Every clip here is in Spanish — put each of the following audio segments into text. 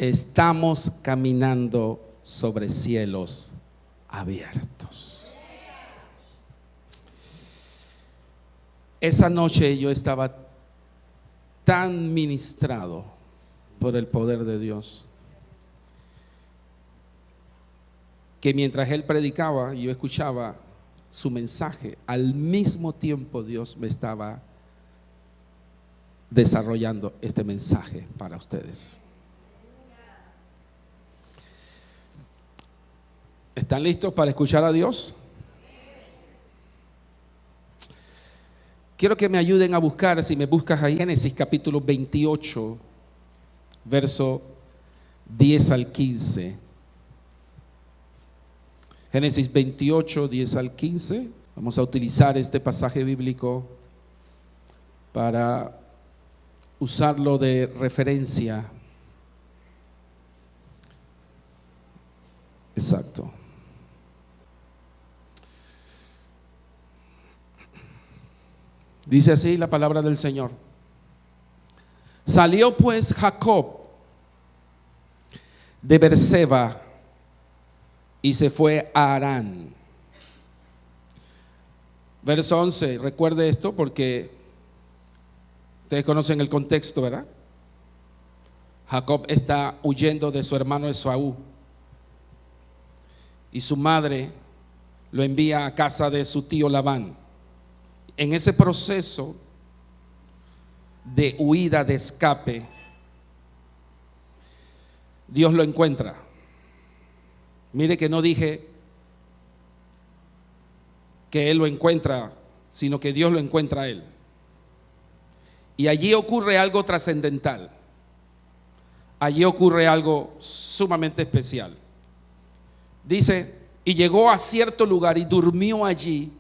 estamos caminando sobre cielos abiertos. Esa noche yo estaba tan ministrado por el poder de Dios que mientras él predicaba, yo escuchaba su mensaje. Al mismo tiempo Dios me estaba desarrollando este mensaje para ustedes. ¿Están listos para escuchar a Dios? Quiero que me ayuden a buscar, si me buscas ahí, Génesis capítulo 28, verso 10 al 15. Génesis 28, 10 al 15. Vamos a utilizar este pasaje bíblico para usarlo de referencia. Exacto. Dice así la palabra del Señor. Salió pues Jacob de Beerseba y se fue a Harán. Verso 11, recuerde esto porque ustedes conocen el contexto, ¿verdad? Jacob está huyendo de su hermano Esaú y su madre lo envía a casa de su tío Labán. En ese proceso de huida, de escape, Dios lo encuentra. Mire que no dije que él lo encuentra, sino que Dios lo encuentra a él. Y allí ocurre algo trascendental. Allí ocurre algo sumamente especial. Dice, y llegó a cierto lugar y durmió allí,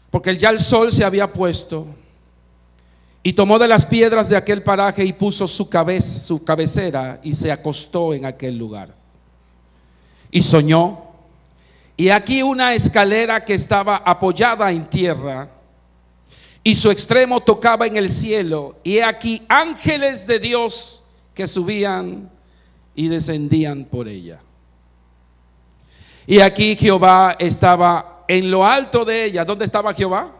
porque ya el sol se había puesto, y tomó de las piedras de aquel paraje y puso su cabecera y se acostó en aquel lugar. Y soñó, y aquí una escalera que estaba apoyada en tierra, y su extremo tocaba en el cielo, y aquí ángeles de Dios que subían y descendían por ella. Y aquí Jehová estaba en lo alto de ella. ¿Dónde estaba Jehová?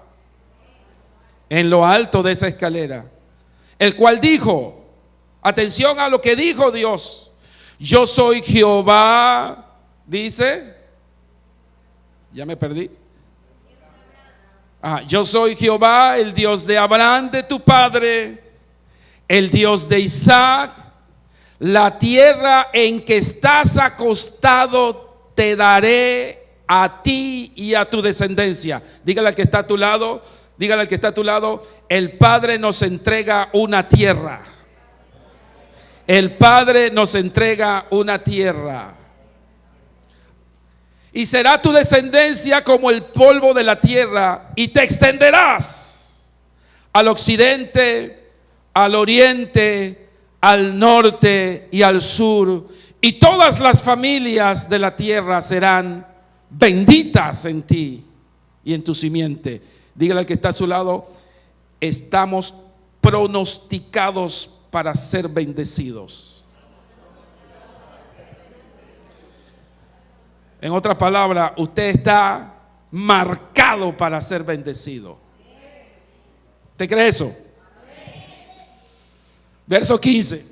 En lo alto de esa escalera. El cual dijo, atención a lo que dijo Dios: yo soy Jehová, dice, ya me perdí. Yo soy Jehová, el Dios de Abraham, de tu padre, el Dios de Isaac. La tierra en que estás acostado te daré a ti y a tu descendencia. Dígale al que está a tu lado, dígale al que está a tu lado, el Padre nos entrega una tierra. El Padre nos entrega una tierra. Y será tu descendencia como el polvo de la tierra, y te extenderás al occidente, al oriente, al norte y al sur, y todas las familias de la tierra serán benditas en ti y en tu simiente. Dígale al que está a su lado, estamos pronosticados para ser bendecidos. En otras palabras, usted está marcado para ser bendecido. ¿Usted cree eso? Verso 15.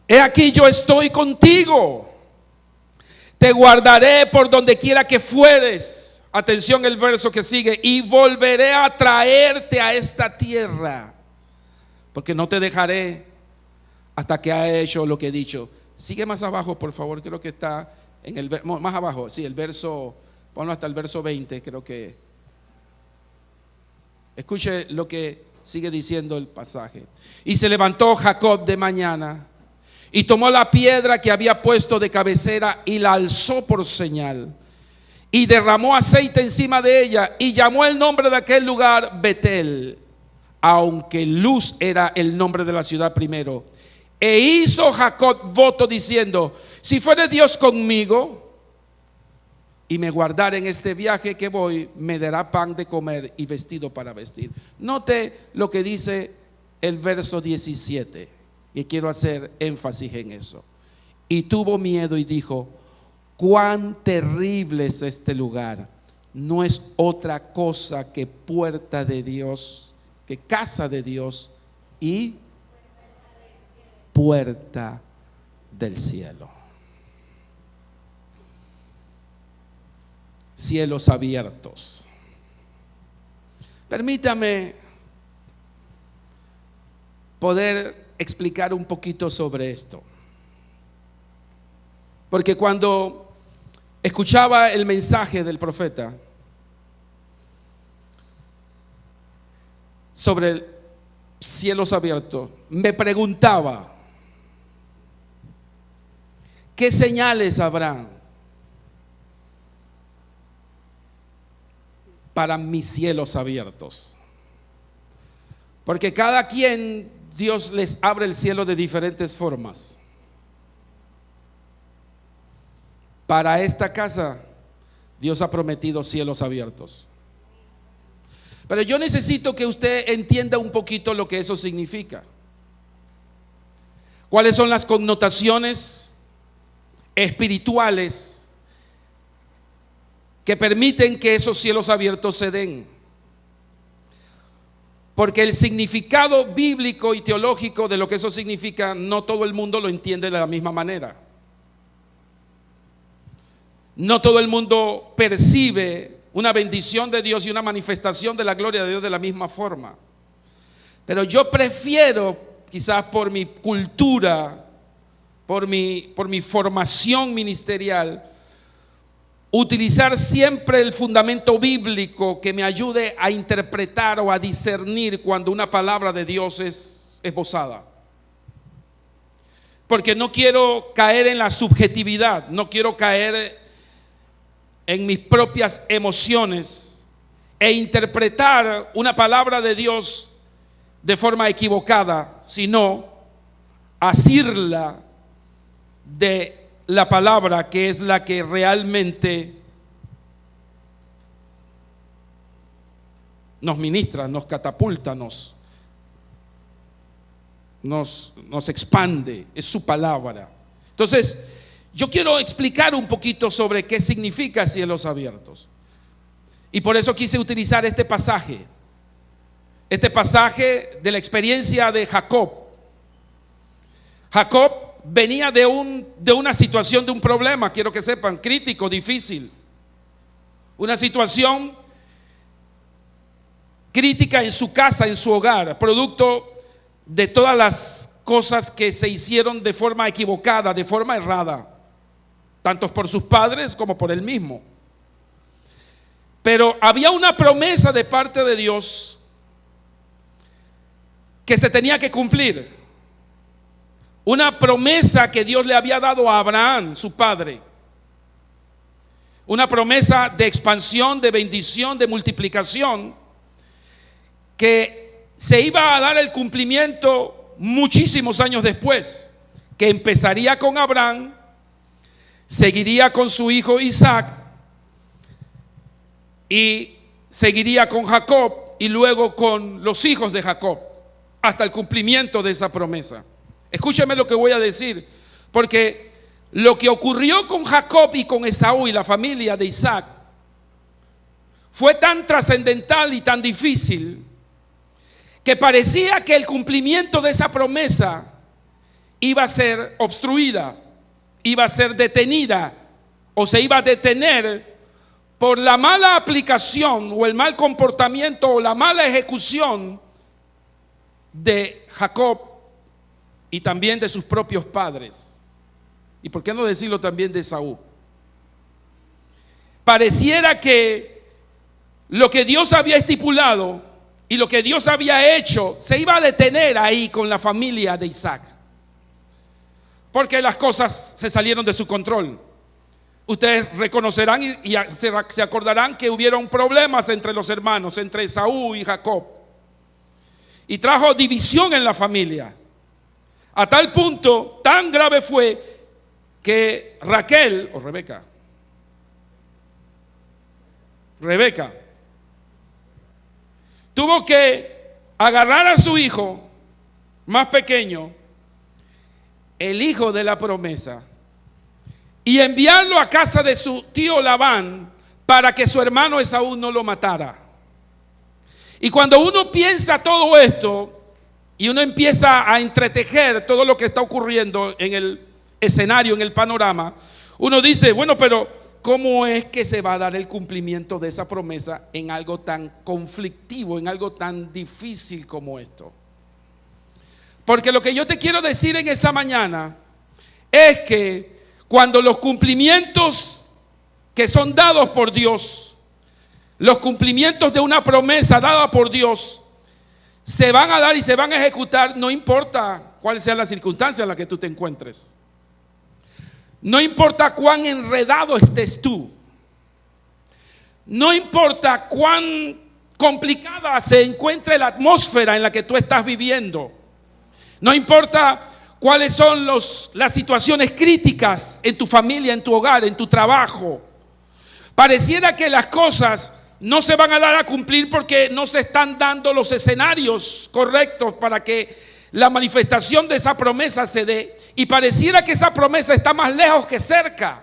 He aquí yo estoy contigo, te guardaré por donde quiera que fueres. Atención el verso que sigue. Y volveré a traerte a esta tierra, porque no te dejaré hasta que haya hecho lo que he dicho. Sigue más abajo, por favor. Creo que está en el más abajo. Sí, el verso, ponlo hasta el verso 20. Creo que escuche lo que sigue diciendo el pasaje. Y se levantó Jacob de mañana y tomó la piedra que había puesto de cabecera y la alzó por señal, y derramó aceite encima de ella, y llamó el nombre de aquel lugar Betel, aunque Luz era el nombre de la ciudad primero. E hizo Jacob voto diciendo: si fuere Dios conmigo y me guardare en este viaje que voy, me dará pan de comer y vestido para vestir. Note lo que dice el verso 17. Y quiero hacer énfasis en eso. Y tuvo miedo y dijo: cuán terrible es este lugar. No es otra cosa que puerta de Dios, que casa de Dios y puerta del cielo. Cielos abiertos. Permítame poder explicar un poquito sobre esto. Porque cuando escuchaba el mensaje del profeta sobre cielos abiertos, me preguntaba: ¿qué señales habrán para mis cielos abiertos? Porque cada quien, Dios les abre el cielo de diferentes formas. Para esta casa, Dios ha prometido cielos abiertos. Pero yo necesito que usted entienda un poquito lo que eso significa. ¿Cuáles son las connotaciones espirituales que permiten que esos cielos abiertos se den? Porque el significado bíblico y teológico de lo que eso significa, no todo el mundo lo entiende de la misma manera. No todo el mundo percibe una bendición de Dios y una manifestación de la gloria de Dios de la misma forma. Pero yo prefiero, quizás por mi cultura, por mi formación ministerial, utilizar siempre el fundamento bíblico que me ayude a interpretar o a discernir cuando una palabra de Dios es esbozada. Porque no quiero caer en la subjetividad, no quiero caer en mis propias emociones e interpretar una palabra de Dios de forma equivocada, sino asirla de la palabra que es la que realmente nos ministra, nos catapulta, nos expande, es su palabra. Entonces, yo quiero explicar un poquito sobre qué significa cielos abiertos. Y por eso quise utilizar este pasaje de la experiencia de Jacob. Jacob venía de una situación, de un problema, quiero que sepan, crítico, difícil. Una situación crítica en su casa, en su hogar, producto de todas las cosas que se hicieron de forma equivocada, de forma errada, tanto por sus padres como por él mismo. Pero había una promesa de parte de Dios que se tenía que cumplir. Una promesa que Dios le había dado a Abraham, su padre. Una promesa de expansión, de bendición, de multiplicación, que se iba a dar el cumplimiento muchísimos años después, que empezaría con Abraham, seguiría con su hijo Isaac y seguiría con Jacob y luego con los hijos de Jacob, hasta el cumplimiento de esa promesa. Escúcheme lo que voy a decir, porque lo que ocurrió con Jacob y con Esaú y la familia de Isaac fue tan trascendental y tan difícil que parecía que el cumplimiento de esa promesa iba a ser obstruida, iba a ser detenida o se iba a detener por la mala aplicación o el mal comportamiento o la mala ejecución de Jacob y también de sus propios padres. ¿Y por qué no decirlo también de Esaú? Pareciera que lo que Dios había estipulado y lo que Dios había hecho se iba a detener ahí con la familia de Isaac, porque las cosas se salieron de su control. Ustedes reconocerán y se acordarán que hubieron problemas entre los hermanos, entre Esaú y Jacob, y trajo división en la familia. A tal punto, tan grave fue que Raquel o Rebeca tuvo que agarrar a su hijo más pequeño el hijo de la promesa, y enviarlo a casa de su tío Labán para que su hermano Esaú no lo matara. Y cuando uno piensa todo esto y uno empieza a entretejer todo lo que está ocurriendo en el escenario, en el panorama, uno dice, bueno, pero ¿cómo es que se va a dar el cumplimiento de esa promesa en algo tan conflictivo, en algo tan difícil como esto? Porque lo que yo te quiero decir en esta mañana es que cuando los cumplimientos que son dados por Dios, los cumplimientos de una promesa dada por Dios, se van a dar y se van a ejecutar, no importa cuál sea la circunstancia en la que tú te encuentres. No importa cuán enredado estés tú. No importa cuán complicada se encuentre la atmósfera en la que tú estás viviendo. No importa cuáles son las situaciones críticas en tu familia, en tu hogar, en tu trabajo. Pareciera que las cosas no se van a dar a cumplir porque no se están dando los escenarios correctos para que la manifestación de esa promesa se dé, y pareciera que esa promesa está más lejos que cerca.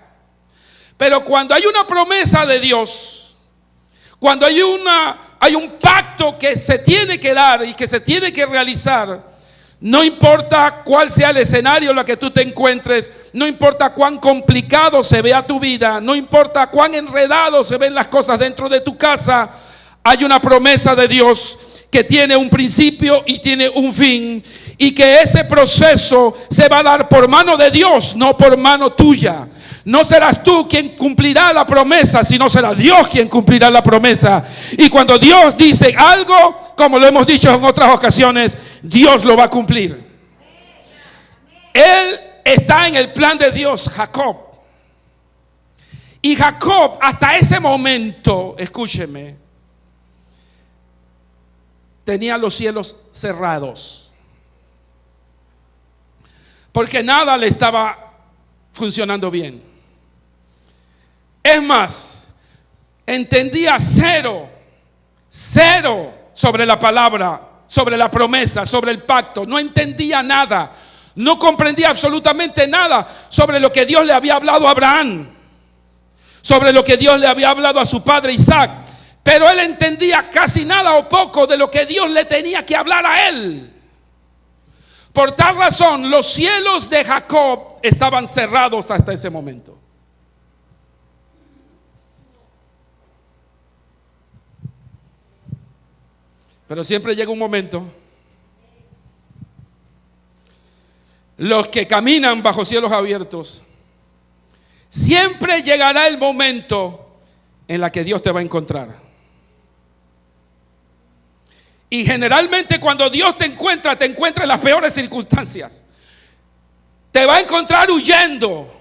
Pero cuando hay una promesa de Dios, cuando hay un pacto que se tiene que dar y que se tiene que realizar, no importa cuál sea el escenario en el que tú te encuentres, no importa cuán complicado se vea tu vida, no importa cuán enredado se ven las cosas dentro de tu casa, hay una promesa de Dios que tiene un principio y tiene un fin, y que ese proceso se va a dar por mano de Dios, no por mano tuya. No serás tú quien cumplirá la promesa, sino será Dios quien cumplirá la promesa. Y cuando Dios dice algo, como lo hemos dicho en otras ocasiones, Dios lo va a cumplir. Él está en el plan de Dios, Jacob. Y Jacob, hasta ese momento, escúcheme, tenía los cielos cerrados, porque nada le estaba funcionando bien. Es más, entendía cero sobre la palabra, sobre la promesa, sobre el pacto. No entendía nada, no comprendía absolutamente nada sobre lo que Dios le había hablado a Abraham, sobre lo que Dios le había hablado a su padre Isaac. Pero él entendía casi nada o poco de lo que Dios le tenía que hablar a él. Por tal razón, los cielos de Jacob estaban cerrados hasta ese momento. Pero siempre llega un momento, los que caminan bajo cielos abiertos, siempre llegará el momento en la que Dios te va a encontrar. Y generalmente cuando Dios te encuentra en las peores circunstancias. Te va a encontrar huyendo.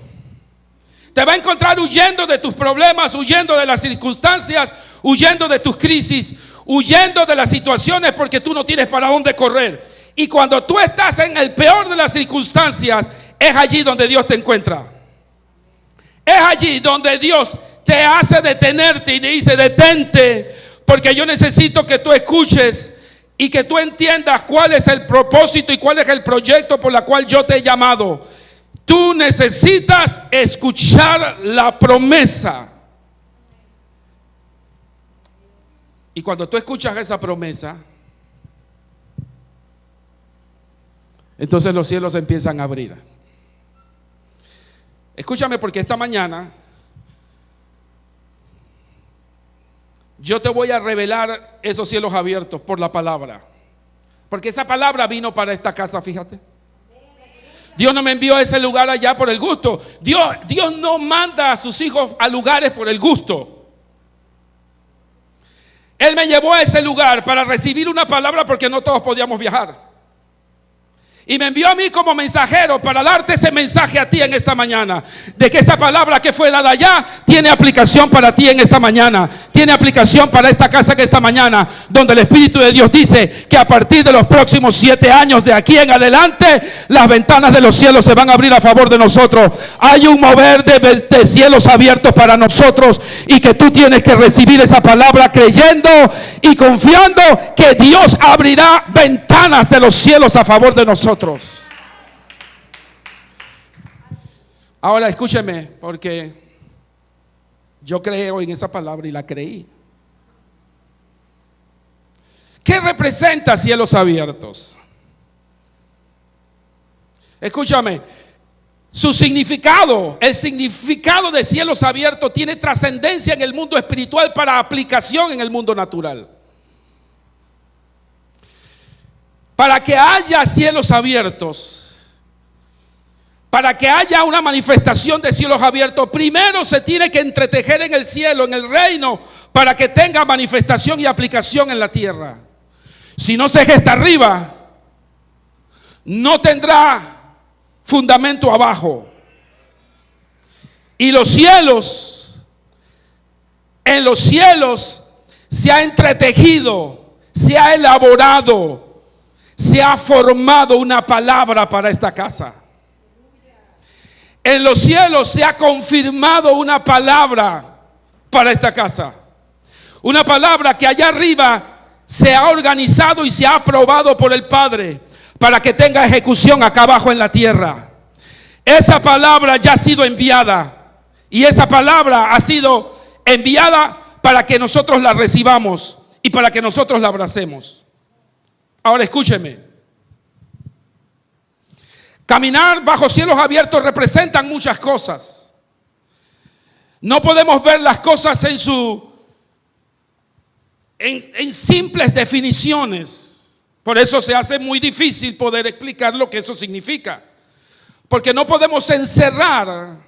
Te va a encontrar huyendo de tus problemas, huyendo de las circunstancias, huyendo de tus crisis, huyendo de las situaciones porque tú no tienes para dónde correr. Y cuando tú estás en el peor de las circunstancias, es allí donde Dios te encuentra. Es allí donde Dios te hace detenerte y te dice: detente, porque yo necesito que tú escuches y que tú entiendas cuál es el propósito y cuál es el proyecto por el cual yo te he llamado. Tú necesitas escuchar la promesa. Y cuando tú escuchas esa promesa, entonces los cielos empiezan a abrir. Escúchame, porque esta mañana yo te voy a revelar esos cielos abiertos por la palabra. Porque esa palabra vino para esta casa, fíjate. Dios no me envió a ese lugar allá por el gusto. Dios no manda a sus hijos a lugares por el gusto. Él me llevó a ese lugar para recibir una palabra, porque no todos podíamos viajar. Y me envió a mí como mensajero para darte ese mensaje a ti en esta mañana, de que esa palabra que fue dada allá tiene aplicación para ti en esta mañana, tiene aplicación para esta casa que esta mañana, donde el Espíritu de Dios dice que a partir de los próximos 7 años de aquí en adelante, las ventanas de los cielos se van a abrir a favor de nosotros. Hay un mover de cielos abiertos para nosotros, y que tú tienes que recibir esa palabra creyendo y confiando que Dios abrirá ventanas de los cielos a favor de nosotros. Ahora escúcheme, porque yo creo en esa palabra y la creí. ¿Qué representa cielos abiertos? Escúchame, su significado, el significado de cielos abiertos tiene trascendencia en el mundo espiritual para aplicación en el mundo natural. Para que haya cielos abiertos, para que haya una manifestación de cielos abiertos, primero se tiene que entretejer en el cielo, en el reino, para que tenga manifestación y aplicación en la tierra. Si no se gesta arriba, no tendrá fundamento abajo. Y los cielos, en los cielos se ha entretejido, se ha elaborado, se ha formado una palabra para esta casa. En los cielos se ha confirmado una palabra para esta casa. Una palabra que allá arriba se ha organizado y se ha aprobado por el Padre para que tenga ejecución acá abajo en la tierra. Esa palabra ya ha sido enviada y esa palabra ha sido enviada para que nosotros la recibamos y para que nosotros la abracemos. Ahora escúcheme. Caminar bajo cielos abiertos representan muchas cosas. No podemos ver las cosas en simples definiciones. Por eso se hace muy difícil poder explicar lo que eso significa. Porque no podemos encerrar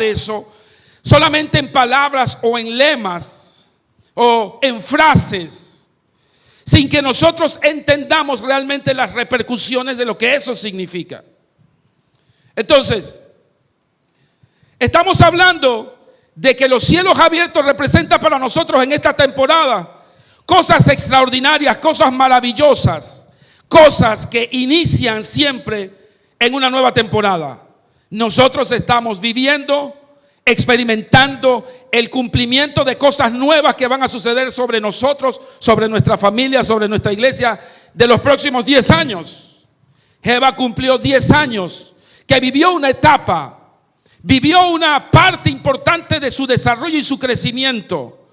eso solamente en palabras o en lemas o en frases, sin que nosotros entendamos realmente las repercusiones de lo que eso significa. Entonces, estamos hablando de que los cielos abiertos representan para nosotros en esta temporada cosas extraordinarias, cosas maravillosas, cosas que inician siempre en una nueva temporada. Nosotros estamos viviendo, experimentando el cumplimiento de cosas nuevas que van a suceder sobre nosotros, sobre nuestra familia, sobre nuestra iglesia de los próximos 10 años. Jeba cumplió 10 años, que vivió una etapa, vivió una parte importante de su desarrollo y su crecimiento.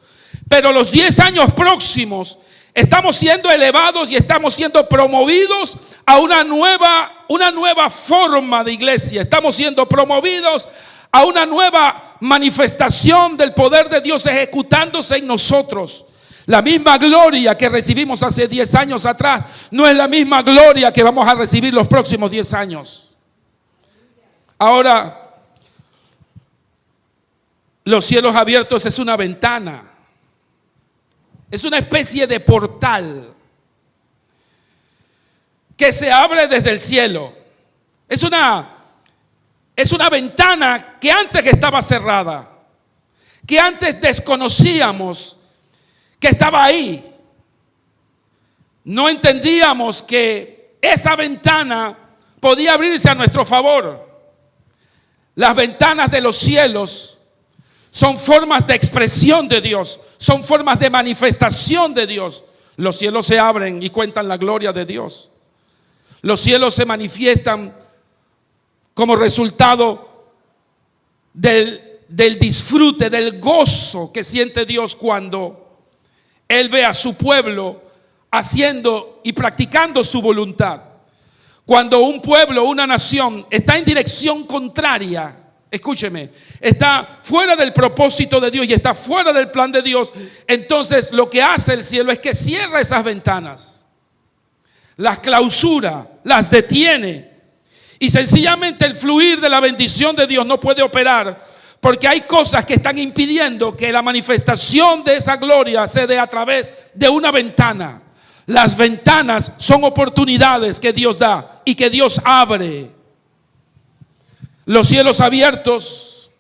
Pero los 10 años próximos estamos siendo elevados y estamos siendo promovidos a una nueva forma de iglesia. Estamos siendo promovidos a una nueva manifestación del poder de Dios ejecutándose en nosotros. La misma gloria que recibimos hace 10 años atrás no es la misma gloria que vamos a recibir los próximos 10 años. Ahora, los cielos abiertos es una ventana. Es una especie de portal que se abre desde el cielo. Es una ventana que antes estaba cerrada, que antes desconocíamos que estaba ahí. No entendíamos que esa ventana podía abrirse a nuestro favor. Las ventanas de los cielos son formas de expresión de Dios, son formas de manifestación de Dios. Los cielos se abren y cuentan la gloria de Dios. Los cielos se manifiestan como resultado del disfrute, del gozo que siente Dios cuando Él ve a su pueblo haciendo y practicando su voluntad. Cuando un pueblo, una nación está en dirección contraria, escúcheme, está fuera del propósito de Dios y está fuera del plan de Dios, entonces lo que hace el cielo es que cierra esas ventanas, las clausura, las detiene, y sencillamente el fluir de la bendición de Dios no puede operar porque hay cosas que están impidiendo que la manifestación de esa gloria se dé a través de una ventana. Las ventanas son oportunidades que Dios da y que Dios abre. Los cielos abiertos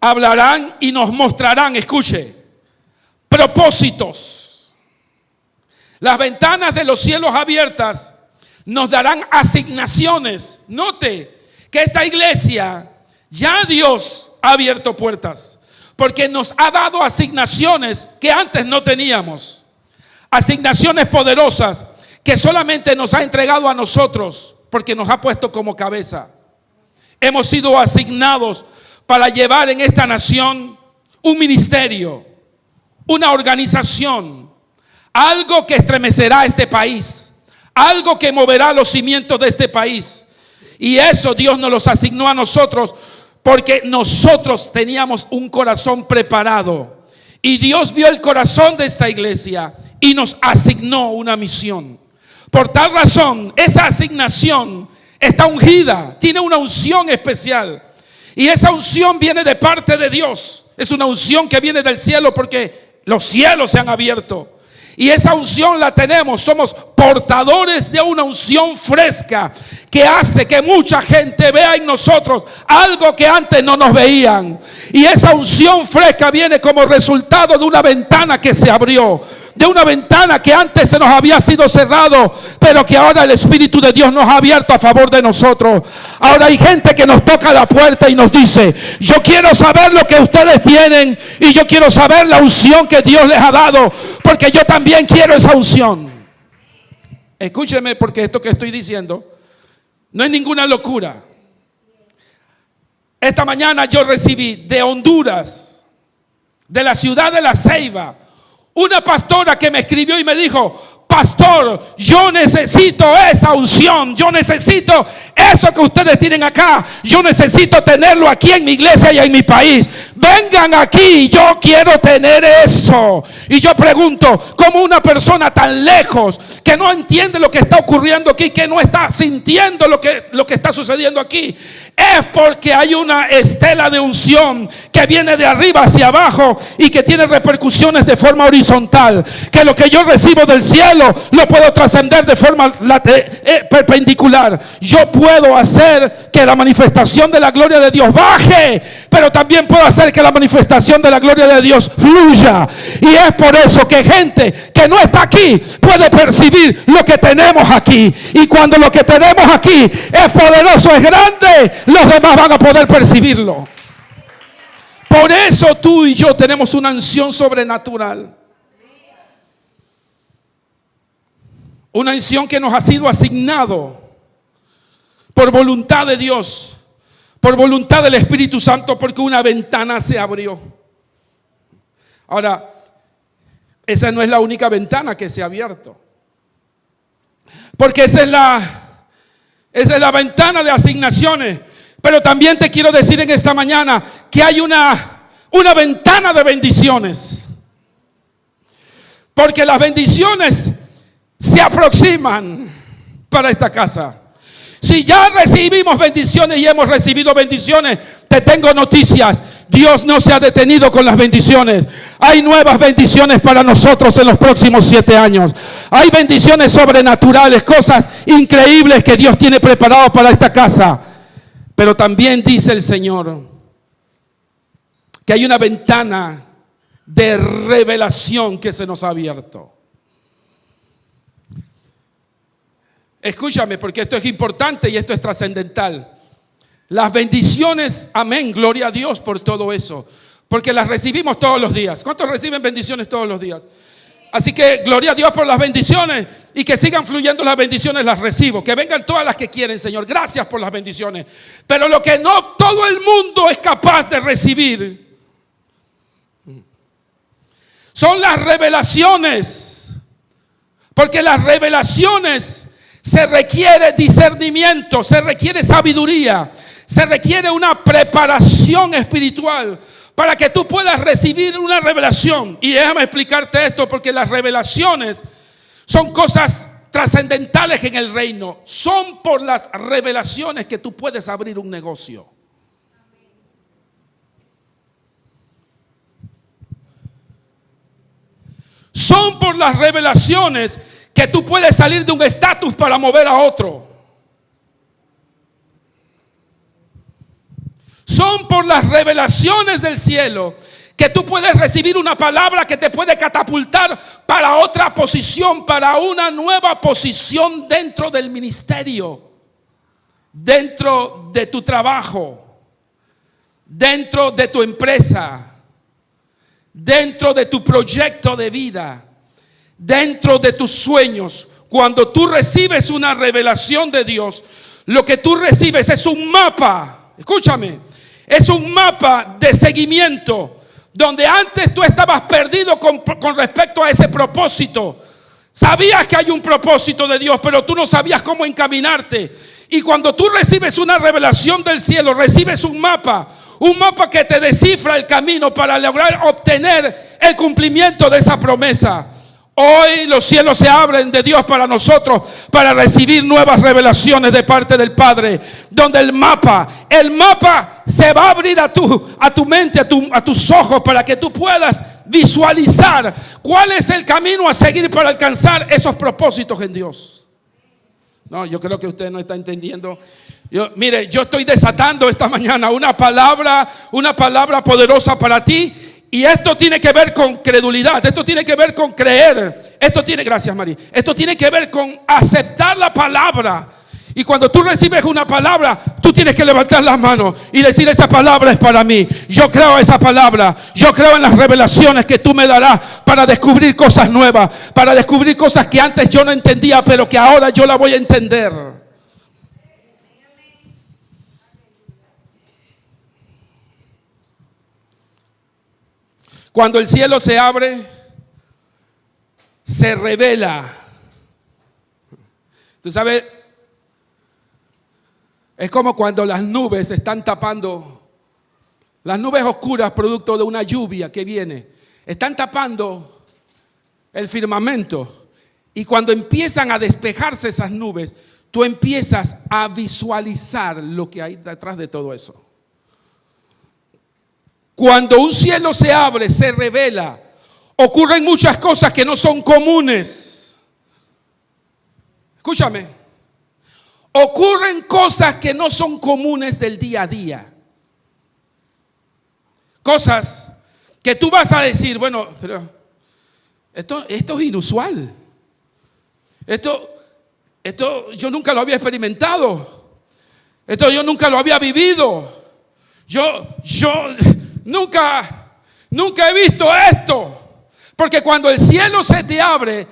hablarán y nos mostrarán, escuche, propósitos. Las ventanas de los cielos abiertas nos darán asignaciones. Note que esta iglesia, ya Dios ha abierto puertas, porque nos ha dado asignaciones que antes no teníamos. Asignaciones poderosas que solamente nos ha entregado a nosotros, porque nos ha puesto como cabeza. hemos sido asignados para llevar en esta nación un ministerio, una organización, algo que estremecerá este país, algo que moverá los cimientos de este país. Y eso Dios nos los asignó a nosotros porque nosotros teníamos un corazón preparado. Y Dios vio el corazón de esta iglesia y nos asignó una misión. Por tal razón, esa asignación está ungida, tiene una unción especial. Y esa unción viene de parte de Dios. Es una unción que viene del cielo porque los cielos se han abierto. Y esa unción la tenemos, somos portadores de una unción fresca que hace que mucha gente vea en nosotros algo que antes no nos veían. Y esa unción fresca viene como resultado de una ventana que se abrió, de una ventana que antes se nos había sido cerrado, pero que ahora el Espíritu de Dios nos ha abierto a favor de nosotros. Ahora hay gente que nos toca la puerta y nos dice: yo quiero saber lo que ustedes tienen y yo quiero saber la unción que Dios les ha dado, porque yo también quiero esa unción. Escúcheme, porque esto que estoy diciendo no es ninguna locura. Esta mañana yo recibí de Honduras, de la ciudad de La Ceiba, una pastora que me escribió y me dijo: pastor, yo necesito esa unción, yo necesito eso que ustedes tienen acá, yo necesito tenerlo aquí en mi iglesia y en mi país. Vengan aquí, yo quiero tener eso. Y yo pregunto, ¿cómo una persona tan lejos, que no entiende lo que está ocurriendo aquí, que no está sintiendo lo que está sucediendo aquí? Es porque hay una estela de unción que viene de arriba hacia abajo y que tiene repercusiones de forma horizontal. Que lo que yo recibo del cielo lo puedo trascender de forma perpendicular. Yo puedo hacer que la manifestación de la gloria de Dios baje, pero también puedo hacer que la manifestación de la gloria de Dios fluya. Y es por eso que gente que no está aquí puede percibir lo que tenemos aquí. Y cuando lo que tenemos aquí es poderoso, es grande, los demás van a poder percibirlo. Por eso tú y yo tenemos una unción sobrenatural. Una unción que nos ha sido asignado por voluntad de Dios, por voluntad del Espíritu Santo, porque una ventana se abrió. Ahora, esa no es la única ventana que se ha abierto, porque esa es la ventana de asignaciones. Pero también te quiero decir en esta mañana que hay una ventana de bendiciones, porque las bendiciones se aproximan para esta casa. Si ya recibimos bendiciones y hemos recibido bendiciones, te tengo noticias: Dios no se ha detenido con las bendiciones. Hay nuevas bendiciones para nosotros en los próximos 7 años. Hay bendiciones sobrenaturales, cosas increíbles que Dios tiene preparado para esta casa. Pero también dice el Señor que hay una ventana de revelación que se nos ha abierto. Escúchame, porque esto es importante y esto es trascendental. Las bendiciones, amén, gloria a Dios por todo eso, porque las recibimos todos los días. ¿Cuántos reciben bendiciones todos los días? Así que gloria a Dios por las bendiciones, y que sigan fluyendo las bendiciones, las recibo. Que vengan todas las que quieren, Señor. Gracias por las bendiciones. Pero lo que no todo el mundo es capaz de recibir son las revelaciones. Porque las revelaciones se requiere discernimiento, se requiere sabiduría, se requiere una preparación espiritual para que tú puedas recibir una revelación. Y déjame explicarte esto, porque las revelaciones son cosas trascendentales en el reino. Son por las revelaciones que tú puedes abrir un negocio. Son por las revelaciones que tú puedes salir de un estatus para mover a otro. Son por las revelaciones del cielo que tú puedes recibir una palabra que te puede catapultar para otra posición, para una nueva posición dentro del ministerio, dentro de tu trabajo, dentro de tu empresa, dentro de tu proyecto de vida, dentro de tus sueños. Cuando tú recibes una revelación de Dios, lo que tú recibes es un mapa. escúchame, es un mapa de seguimiento donde antes tú estabas perdido con respecto a ese propósito. Sabías que hay un propósito de Dios, pero tú no sabías cómo encaminarte. Y cuando tú recibes una revelación del cielo, recibes un mapa que te descifra el camino para lograr obtener el cumplimiento de esa promesa. Hoy los cielos se abren de Dios para nosotros, para recibir nuevas revelaciones de parte del Padre, donde el mapa se va a abrir a tu mente, a tus ojos, para que tú puedas visualizar cuál es el camino a seguir para alcanzar esos propósitos en Dios. No, yo creo que usted no está entendiendo. Mire, yo estoy desatando esta mañana una palabra poderosa para ti. Y esto tiene que ver con credulidad, esto tiene que ver con creer, gracias María, esto tiene que ver con aceptar la palabra. Y cuando tú recibes una palabra, tú tienes que levantar las manos y decir: esa palabra es para mí. Yo creo esa palabra, yo creo en las revelaciones que tú me darás para descubrir cosas nuevas, para descubrir cosas que antes yo no entendía, pero que ahora yo la voy a entender. Cuando el cielo se abre, se revela. Tú sabes, es como cuando las nubes están tapando, las nubes oscuras producto de una lluvia que viene, están tapando el firmamento. Y cuando empiezan a despejarse esas nubes, tú empiezas a visualizar lo que hay detrás de todo eso. Cuando un cielo se abre, se revela, ocurren muchas cosas que no son comunes. Escúchame, ocurren cosas que no son comunes del día a día. Cosas que tú vas a decir: bueno, pero esto es inusual. Esto yo nunca lo había experimentado. Esto yo nunca lo había vivido. Yo Nunca he visto esto. Porque cuando el cielo se te abre,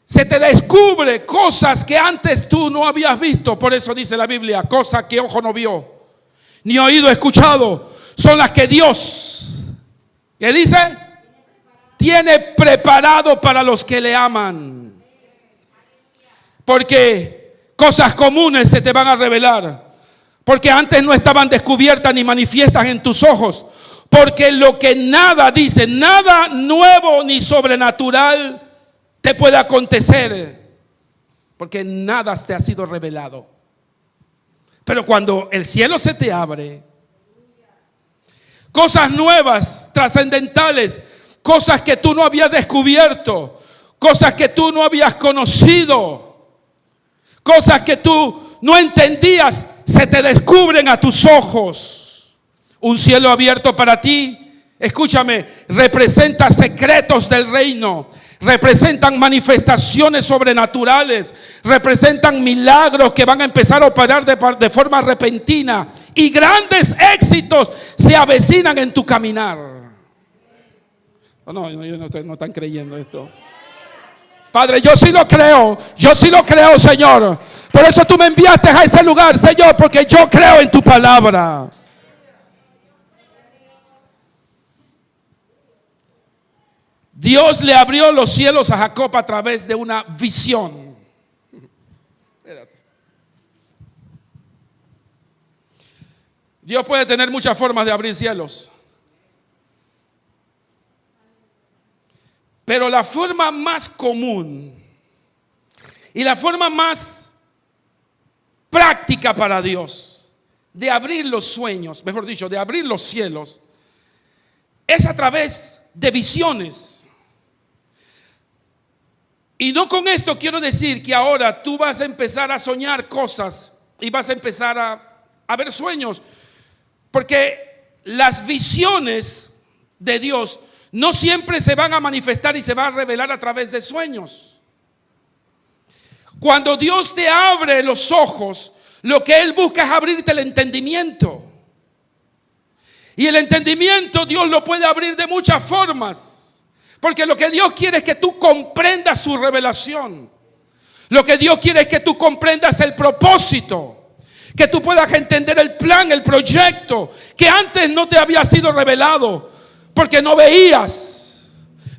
se te descubre cosas que antes tú no habías visto. Por eso dice la Biblia: cosas que ojo no vio, ni oído escuchado, son las que Dios, ¿qué dice? Tiene preparado para los que le aman. Porque cosas comunes se te van a revelar, porque antes no estaban descubiertas ni manifiestas en tus ojos. Porque lo que nada nuevo ni sobrenatural te puede acontecer, porque nada te ha sido revelado. Pero cuando el cielo se te abre, cosas nuevas, trascendentales, cosas que tú no habías descubierto, cosas que tú no habías conocido, cosas que tú no entendías, se te descubren a tus ojos. Un cielo abierto para ti, escúchame, representa secretos del reino, representan manifestaciones sobrenaturales, representan milagros que van a empezar a operar de forma repentina, y grandes éxitos se avecinan en tu caminar. No están creyendo esto. Padre, yo sí lo creo, Señor. Por eso tú me enviaste a ese lugar, Señor, porque yo creo en tu palabra. Dios le abrió los cielos a Jacob a través de una visión. Dios puede tener muchas formas de abrir cielos, pero la forma más común y la forma más práctica para Dios de abrir los sueños, mejor dicho, de abrir los cielos, es a través de visiones. Y no con esto quiero decir que ahora tú vas a empezar a soñar cosas y vas a empezar a ver sueños, porque las visiones de Dios no siempre se van a manifestar y se van a revelar a través de sueños. Cuando Dios te abre los ojos, lo que Él busca es abrirte el entendimiento. Y el entendimiento Dios lo puede abrir de muchas formas. Porque lo que Dios quiere es que tú comprendas su revelación. Lo que Dios quiere es que tú comprendas el propósito. Que tú puedas entender el plan, el proyecto que antes no te había sido revelado porque no veías.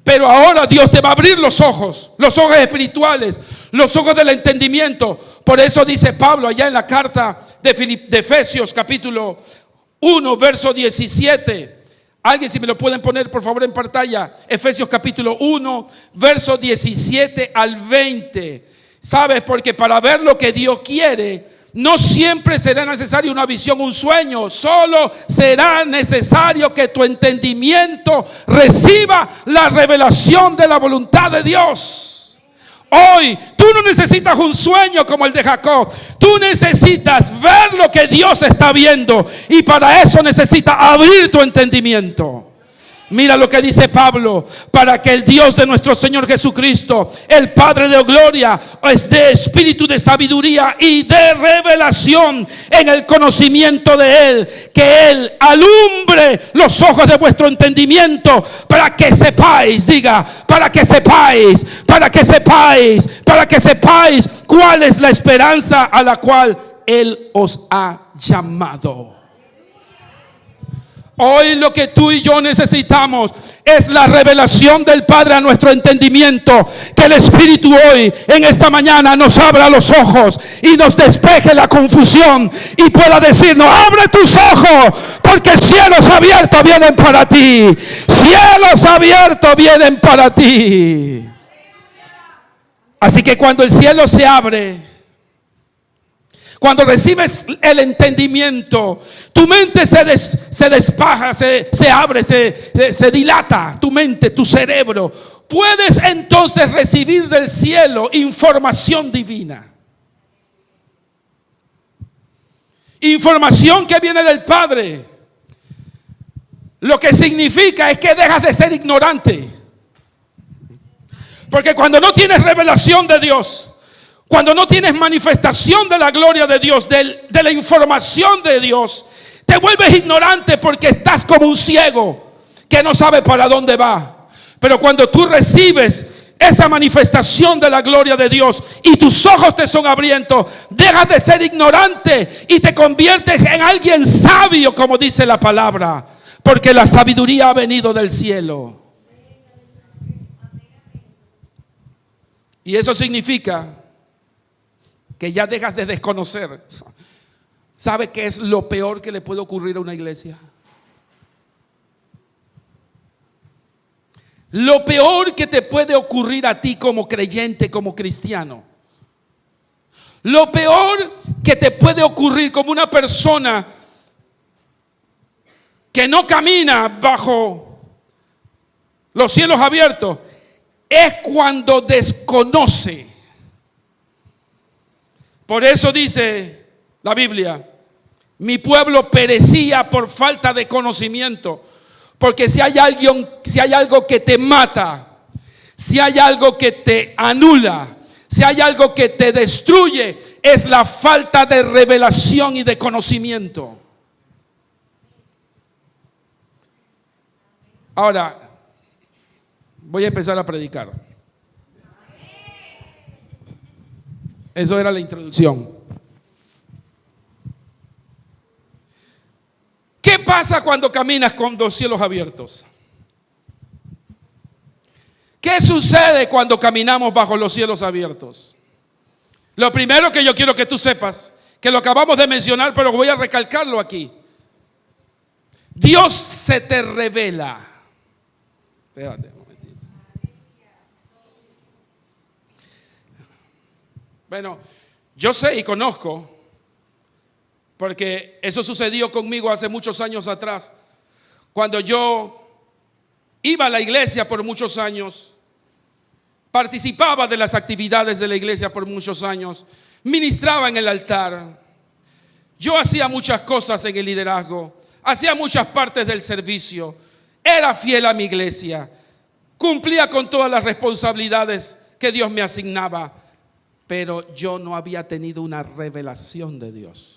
Pero ahora Dios te va a abrir los ojos espirituales, los ojos del entendimiento. Por eso dice Pablo allá en la carta de Efesios capítulo 1, verso 17. Alguien, si me lo pueden poner por favor en pantalla. Efesios capítulo 1, verso 17 al 20. ¿Sabes? Porque para ver lo que Dios quiere, no siempre será necesario una visión, un sueño. Solo será necesario que tu entendimiento reciba la revelación de la voluntad de Dios. Hoy tú no necesitas un sueño como el de Jacob. Tú necesitas ver lo que Dios está viendo. Y para eso necesitas abrir tu entendimiento. Mira lo que dice Pablo: para que el Dios de nuestro Señor Jesucristo, el Padre de gloria, es de espíritu de sabiduría y de revelación en el conocimiento de Él, que Él alumbre los ojos de vuestro entendimiento, para que sepáis, diga, para que sepáis cuál es la esperanza a la cual Él os ha llamado. Hoy lo que tú y yo necesitamos es la revelación del Padre a nuestro entendimiento. Que el Espíritu hoy, en esta mañana, nos abra los ojos y nos despeje la confusión y pueda decirnos: abre tus ojos, porque cielos abiertos vienen para ti. Cielos abiertos vienen para ti. Así que cuando el cielo se abre, cuando recibes el entendimiento, tu mente se despaja, se abre, se dilata tu mente, tu cerebro. Puedes entonces recibir del cielo información divina. Información que viene del Padre. Lo que significa es que dejas de ser ignorante. Porque cuando no tienes revelación de Dios, cuando no tienes manifestación de la gloria de Dios, de la información de Dios, te vuelves ignorante porque estás como un ciego que no sabe para dónde va. Pero cuando tú recibes esa manifestación de la gloria de Dios y tus ojos te son abiertos, dejas de ser ignorante y te conviertes en alguien sabio, como dice la palabra, porque la sabiduría ha venido del cielo. Y eso significa que ya dejas de desconocer. ¿Sabe qué es lo peor que le puede ocurrir a una iglesia? Lo peor que te puede ocurrir a ti como creyente, como cristiano. Lo peor que te puede ocurrir como una persona que no camina bajo los cielos abiertos es cuando desconoce. Por eso dice la Biblia: mi pueblo perecía por falta de conocimiento. Porque si hay algo que te mata, si hay algo que te anula, si hay algo que te destruye, es la falta de revelación y de conocimiento. Ahora, voy a empezar a predicar. Eso era la introducción. ¿Qué pasa cuando caminas con los cielos abiertos? ¿Qué sucede cuando caminamos bajo los cielos abiertos? Lo primero que yo quiero que tú sepas, que lo acabamos de mencionar, pero voy a recalcarlo aquí. Dios se te revela. Espérate un momentito. Bueno, yo sé y conozco, porque eso sucedió conmigo hace muchos años atrás, cuando yo iba a la iglesia por muchos años, participaba de las actividades de la iglesia por muchos años, ministraba en el altar, yo hacía muchas cosas en el liderazgo, hacía muchas partes del servicio, era fiel a mi iglesia, cumplía con todas las responsabilidades que Dios me asignaba, pero yo no había tenido una revelación de Dios.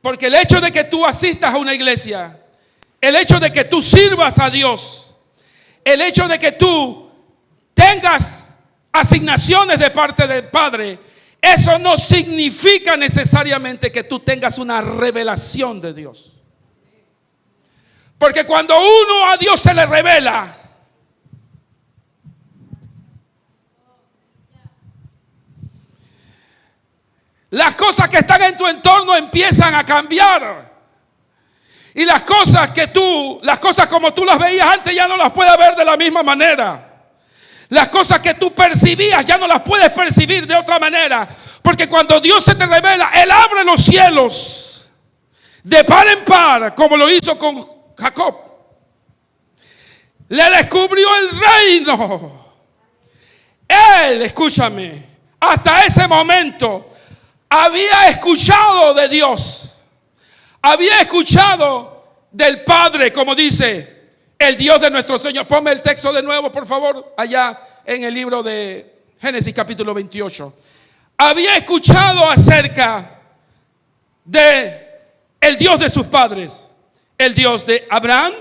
Porque el hecho de que tú asistas a una iglesia, el hecho de que tú sirvas a Dios, el hecho de que tú tengas asignaciones de parte del Padre, Eso no significa necesariamente que tú tengas una revelación de Dios. Porque cuando uno a Dios se le revela, las cosas que están en tu entorno empiezan a cambiar. Y las cosas como tú las veías antes ya no las puedes ver de la misma manera. Las cosas que tú percibías ya no las puedes percibir de otra manera. Porque cuando Dios se te revela, Él abre los cielos de par en par, como lo hizo con Jacob. Le descubrió el reino. Él, escúchame, hasta ese momento había escuchado de Dios. Había escuchado del Padre, como dice el Dios de nuestro Señor. Ponme el texto de nuevo, por favor, allá en el libro de Génesis capítulo 28. Había escuchado acerca de el Dios de sus padres, el Dios de Abraham,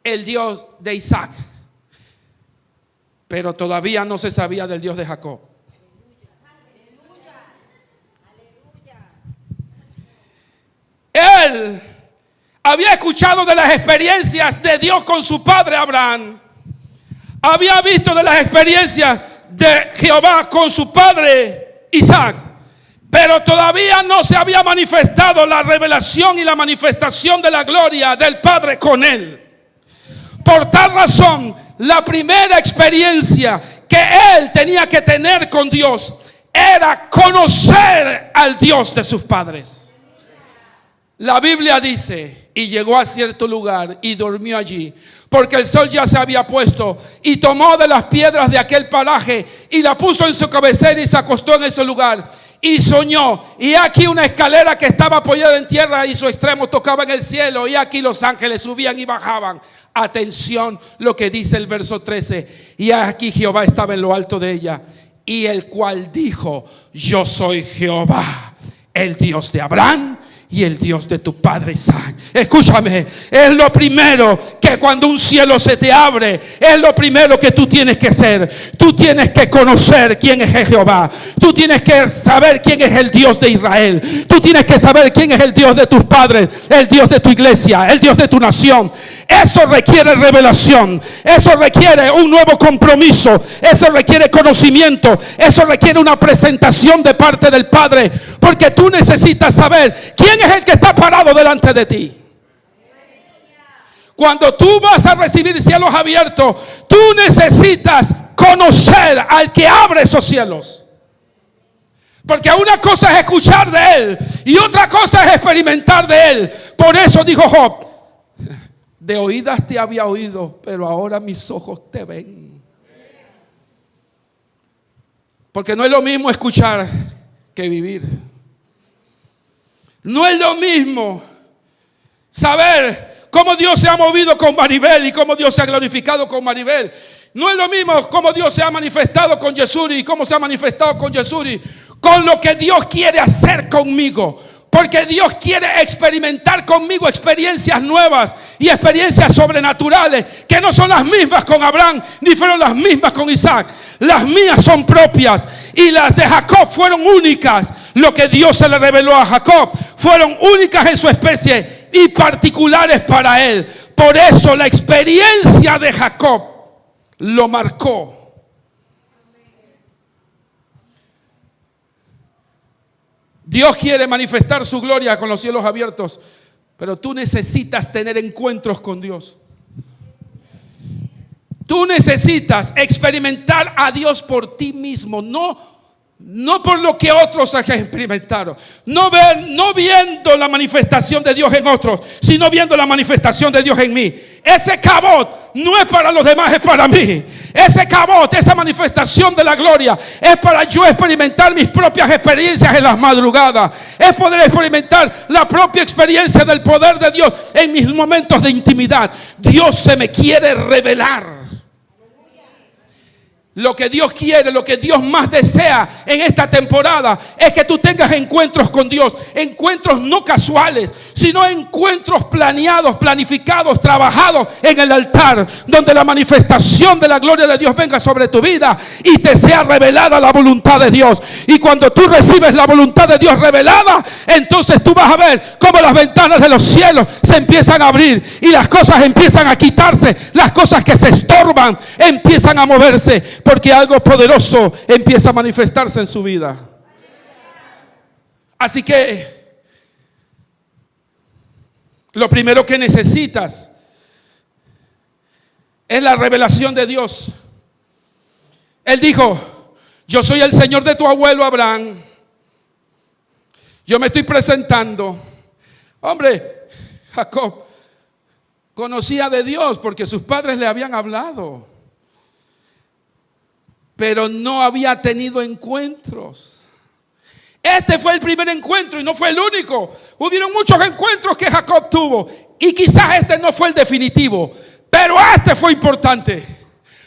el Dios de Isaac. Pero todavía no se sabía del Dios de Jacob. Él había escuchado de las experiencias de Dios con su padre Abraham. Había visto de las experiencias de Jehová con su padre Isaac. Pero todavía no se había manifestado la revelación y la manifestación de la gloria del Padre con él. Por tal razón, la primera experiencia que él tenía que tener con Dios era conocer al Dios de sus padres. La Biblia dice, y llegó a cierto lugar y durmió allí, porque el sol ya se había puesto, y tomó de las piedras de aquel paraje y la puso en su cabecera y se acostó en ese lugar. Y soñó, y aquí una escalera que estaba apoyada en tierra y su extremo tocaba en el cielo, y aquí los ángeles subían y bajaban. Atención lo que dice el verso 13. Y aquí Jehová estaba en lo alto de ella, y el cual dijo: yo soy Jehová, el Dios de Abraham y el Dios de tu padre Isaac. Escúchame, es lo primero que cuando un cielo se te abre, es lo primero que tú tienes que hacer. Tú tienes que conocer quién es Jehová. Tú tienes que saber quién es el Dios de Israel. Tú tienes que saber quién es el Dios de tus padres, el Dios de tu iglesia, el Dios de tu nación. Eso requiere revelación. Eso requiere un nuevo compromiso. Eso requiere conocimiento. Eso requiere una presentación de parte del Padre. Porque tú necesitas saber quién es el que está parado delante de ti. Cuando tú vas a recibir cielos abiertos, tú necesitas conocer al que abre esos cielos. Porque una cosa es escuchar de él y otra cosa es experimentar de él. Por eso dijo Job: de oídas te había oído, pero ahora mis ojos te ven. Porque no es lo mismo escuchar que vivir. No es lo mismo saber cómo Dios se ha movido con Maribel y cómo Dios se ha glorificado con Maribel. No es lo mismo cómo Dios se ha manifestado con Yesuri y cómo se ha manifestado con Yesuri, con lo que Dios quiere hacer conmigo. Porque Dios quiere experimentar conmigo experiencias nuevas y experiencias sobrenaturales que no son las mismas con Abraham ni fueron las mismas con Isaac. Las mías son propias y las de Jacob fueron únicas. Lo que Dios se le reveló a Jacob fueron únicas en su especie y particulares para él. Por eso la experiencia de Jacob lo marcó. Dios quiere manifestar su gloria con los cielos abiertos, pero tú necesitas tener encuentros con Dios. Tú necesitas experimentar a Dios por ti mismo, no por lo que otros experimentaron. No viendo la manifestación de Dios en otros, sino viendo la manifestación de Dios en mí. Ese cabot no es para los demás, es para mí. Ese cabot, esa manifestación de la gloria, es para yo experimentar mis propias experiencias en las madrugadas. Es poder experimentar la propia experiencia del poder de Dios en mis momentos de intimidad. Dios se me quiere revelar. Lo que Dios quiere, lo que Dios más desea en esta temporada es que tú tengas encuentros con Dios. Encuentros no casuales, sino encuentros planeados, planificados, trabajados en el altar, donde la manifestación de la gloria de Dios venga sobre tu vida y te sea revelada la voluntad de Dios. Y cuando tú recibes la voluntad de Dios revelada, entonces tú vas a ver cómo las ventanas de los cielos se empiezan a abrir y las cosas empiezan a quitarse, las cosas que se estorban empiezan a moverse. Porque algo poderoso empieza a manifestarse en su vida. Así que lo primero que necesitas es la revelación de Dios. Él dijo: yo soy el Señor de tu abuelo Abraham. Yo me estoy presentando. Hombre, Jacob conocía de Dios porque sus padres le habían hablado, pero no había tenido encuentros. Este fue el primer encuentro y no fue el único. Hubieron muchos encuentros que Jacob tuvo y quizás este no fue el definitivo, pero este fue importante,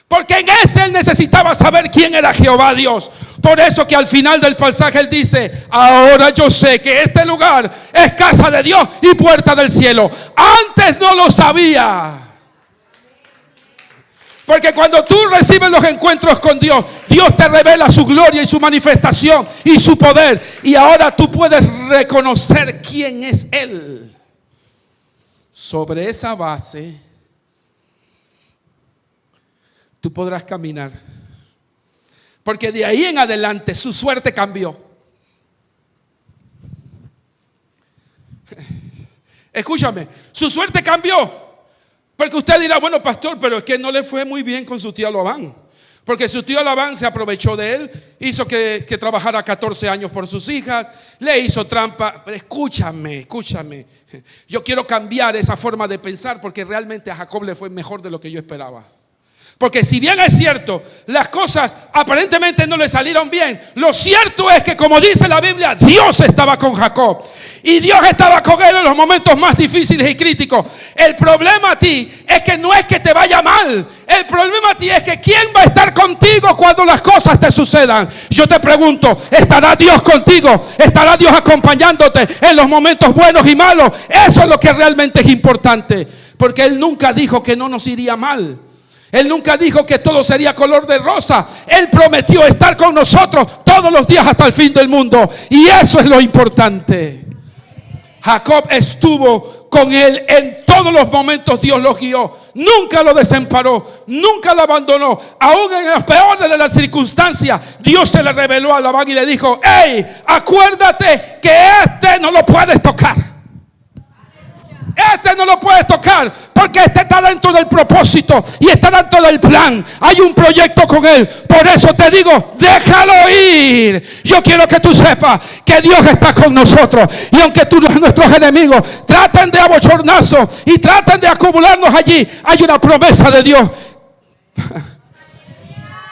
porque en este él necesitaba saber quién era Jehová Dios. Por eso que al final del pasaje él dice: ahora yo sé que este lugar es casa de Dios y puerta del cielo. Antes no lo sabía. Porque cuando tú recibes los encuentros con Dios, Dios te revela su gloria y su manifestación y su poder. Y ahora tú puedes reconocer quién es Él. Sobre esa base, tú podrás caminar. Porque de ahí en adelante su suerte cambió. Escúchame, su suerte cambió. Porque usted dirá: bueno, pastor, pero es que no le fue muy bien con su tío Labán. Porque su tío Labán se aprovechó de él, hizo que trabajara 14 años por sus hijas, le hizo trampa. Pero escúchame. Yo quiero cambiar esa forma de pensar, porque realmente a Jacob le fue mejor de lo que yo esperaba. Porque si bien es cierto, las cosas aparentemente no le salieron bien, lo cierto es que, como dice la Biblia, Dios estaba con Jacob. Y Dios estaba con él en los momentos más difíciles y críticos. El problema a ti es que no es que te vaya mal. El problema a ti es que ¿quién va a estar contigo cuando las cosas te sucedan? Yo te pregunto, ¿estará Dios contigo? ¿Estará Dios acompañándote en los momentos buenos y malos? Eso es lo que realmente es importante. Porque Él nunca dijo que no nos iría mal. Él nunca dijo que todo sería color de rosa. Él prometió estar con nosotros todos los días hasta el fin del mundo. Y eso es lo importante. Jacob estuvo con él en todos los momentos. Dios lo guió. Nunca lo desamparó. Nunca lo abandonó. Aún en las peores de las circunstancias, Dios se le reveló a Labán y le dijo: hey, acuérdate que este no lo puedes tocar. Este no lo puedes tocar, porque este está dentro del propósito y está dentro del plan. Hay un proyecto con él. Por eso te digo, déjalo ir. Yo quiero que tú sepas que Dios está con nosotros. Y aunque nuestros enemigos traten de abochornarnos y traten de acumularnos allí, hay una promesa de Dios.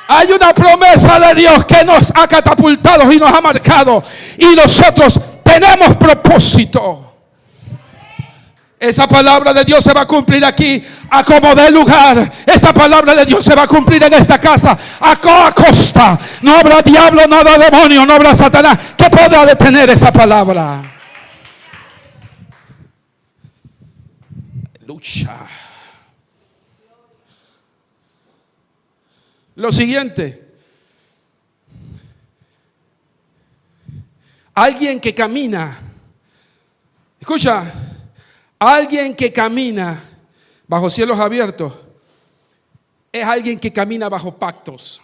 Hay una promesa de Dios que nos ha catapultado y nos ha marcado. Y nosotros tenemos propósito. Esa palabra de Dios se va a cumplir aquí, a como dé lugar. Esa palabra de Dios se va a cumplir en esta casa, a costa. No habrá diablo, no habrá demonio, no habrá Satanás que pueda detener esa palabra. Lucha. Lo siguiente: alguien que camina, escucha, alguien que camina bajo cielos abiertos es alguien que camina bajo pactos.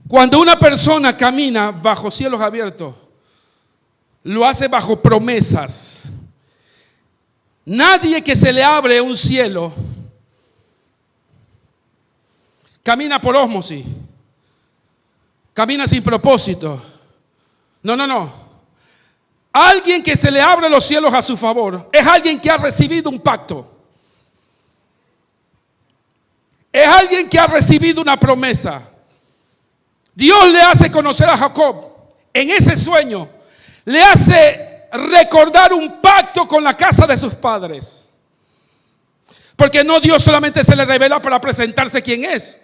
Cuando una persona camina bajo cielos abiertos, lo hace bajo promesas. Nadie que se le abre un cielo camina por ósmosis, camina sin propósito. No. Alguien que se le abre los cielos a su favor es alguien que ha recibido un pacto. Es alguien que ha recibido una promesa. Dios le hace conocer a Jacob en ese sueño. Le hace recordar un pacto con la casa de sus padres. Porque no, Dios solamente se le revela para presentarse quién es,